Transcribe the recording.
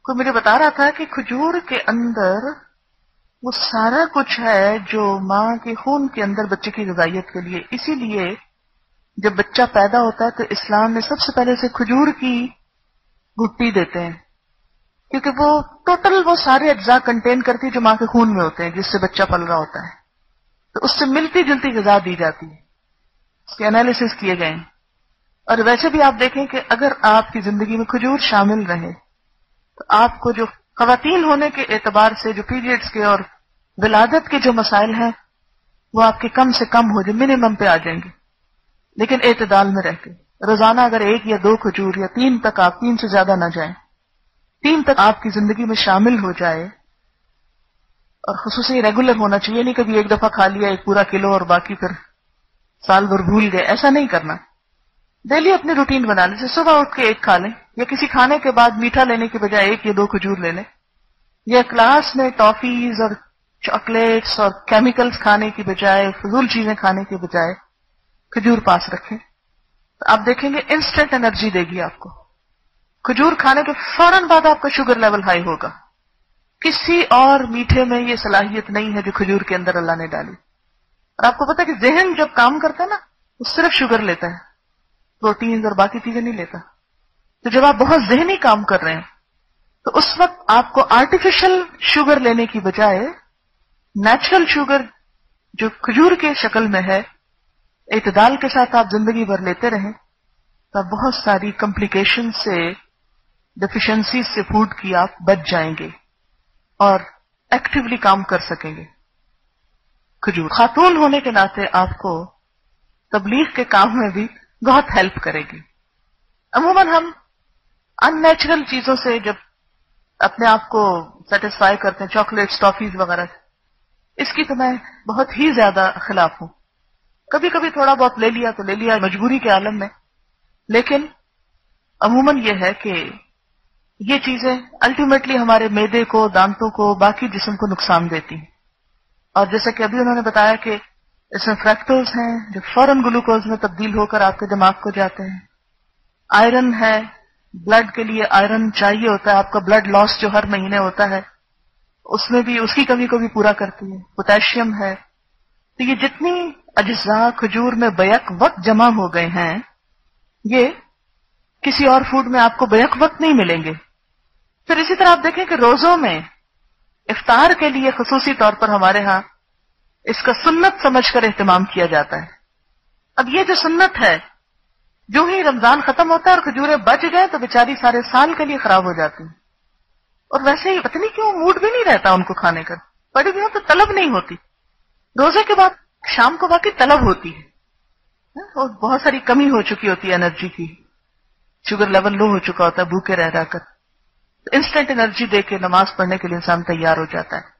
کوئی مجھے بتا رہا تھا کہ کھجور کے اندر وہ سارا کچھ ہے جو ماں کے خون کے اندر بچے کی غذائیت کے لیے، اسی لیے جب بچہ پیدا ہوتا ہے تو اسلام میں سب سے پہلے سے کھجور کی گٹی دیتے ہیں، کیونکہ وہ ٹوٹل وہ سارے اجزاء کنٹین کرتی ہے جو ماں کے خون میں ہوتے ہیں جس سے بچہ پل رہا ہوتا ہے، تو اس سے ملتی جلتی غذا دی جاتی ہے، اس کے انالیسس کیے گئے ہیں۔ اور ویسے بھی آپ دیکھیں کہ اگر آپ کی زندگی میں کھجور شامل رہے تو آپ کو جو خواتین ہونے کے اعتبار سے جو پیریڈز کے اور ولادت کے جو مسائل ہیں وہ آپ کے کم سے کم ہو جائیں، منیمم پہ آ جائیں گے، لیکن اعتدال میں رہ کے روزانہ اگر 1 یا 2 کھجور یا 3 تک، آپ 3 سے زیادہ نہ جائیں، 3 تک آپ کی زندگی میں شامل ہو جائے، اور خصوصی ریگولر ہونا چاہیے، نہیں کبھی ایک دفعہ کھا لیا 1 پورا کلو اور باقی پھر سال بھر بھول گئے، ایسا نہیں کرنا۔ ڈیلی اپنی روٹین بنا لیں، جیسے صبح اٹھ کے 1 کھا لیں، یا کسی کھانے کے بعد میٹھا لینے کے بجائے 1 یا 2 کھجور لے لیں، یا کلاس میں ٹافیز اور چاکلیٹس اور کیمیکلز کھانے کی بجائے، فضول چیزیں کھانے کے بجائے کھجور پاس رکھیں، تو آپ دیکھیں گے انسٹنٹ انرجی دے گی آپ کو۔ کھجور کھانے کے فوراً بعد آپ کا شوگر لیول ہائی ہوگا، کسی اور میٹھے میں یہ صلاحیت نہیں ہے جو کھجور کے اندر اللہ نے ڈالی۔ اور آپ کو پتا ہے کہ ذہن جب کام کرتا ہے نا وہ صرف شوگر لیتا ہے، پروٹینز اور باقی چیزیں نہیں لیتا۔ تو جب آپ بہت ذہنی کام کر رہے ہیں تو اس وقت آپ کو آرٹیفیشل شوگر لینے کی بجائے نیچرل شوگر جو کھجور کے شکل میں ہے، اعتدال کے ساتھ آپ زندگی بھر لیتے رہیں تو آپ بہت ساری کمپلیکیشن سے، ڈیفیشنسی سے فوڈ کی آپ بچ جائیں گے اور ایکٹیولی کام کر سکیں گے۔ کھجور خاتون ہونے کے ناطے آپ کو تبلیغ کے کام میں بھی بہت ہیلپ کرے گی۔ عموماً ہم ان نیچرل چیزوں سے جب اپنے آپ کو سیٹسفائی کرتے ہیں، چاکلیٹس، ٹافیز وغیرہ، اس کی تو میں بہت ہی زیادہ خلاف ہوں۔ کبھی کبھی تھوڑا بہت لے لیا تو لے لیا مجبوری کے عالم میں، لیکن عموماً یہ ہے کہ یہ چیزیں الٹیمیٹلی ہمارے معدے کو، دانتوں کو، باقی جسم کو نقصان دیتی ہیں۔ اور جیسا کہ ابھی انہوں نے بتایا کہ اس میں فریکٹوز ہیں جو فوراً گلوکوز میں تبدیل ہو کر آپ کے دماغ کو جاتے ہیں، آئرن ہے، بلڈ کے لیے آئرن چاہیے ہوتا ہے، آپ کا بلڈ لاس جو ہر مہینے ہوتا ہے اس میں بھی، اس کی کمی کو بھی پورا کرتی ہے، پوٹیشیم ہے۔ تو یہ جتنی اجزاء کھجور میں بیک وقت جمع ہو گئے ہیں یہ کسی اور فوڈ میں آپ کو بیک وقت نہیں ملیں گے۔ پھر اسی طرح آپ دیکھیں کہ روزوں میں افطار کے لیے خصوصی طور پر ہمارے ہاں اس کا سنت سمجھ کر اہتمام کیا جاتا ہے۔ اب یہ جو سنت ہے، جو ہی رمضان ختم ہوتا ہے اور کھجوریں بچ گئے تو بیچاری سارے سال کے لیے خراب ہو جاتی ہیں، اور ویسے ہی پتہ نہیں کیوں موڈ بھی نہیں رہتا ان کو کھانے کا، پڑی بھی ہوں تو طلب نہیں ہوتی۔ روزے کے بعد شام کو باقی طلب ہوتی ہے، اور بہت ساری کمی ہو چکی ہوتی ہے انرجی کی، شوگر لیول لو ہو چکا ہوتا ہے بھوکے رہ کر، انسٹنٹ انرجی دے کے نماز پڑھنے کے لیے انسان تیار ہو جاتا ہے۔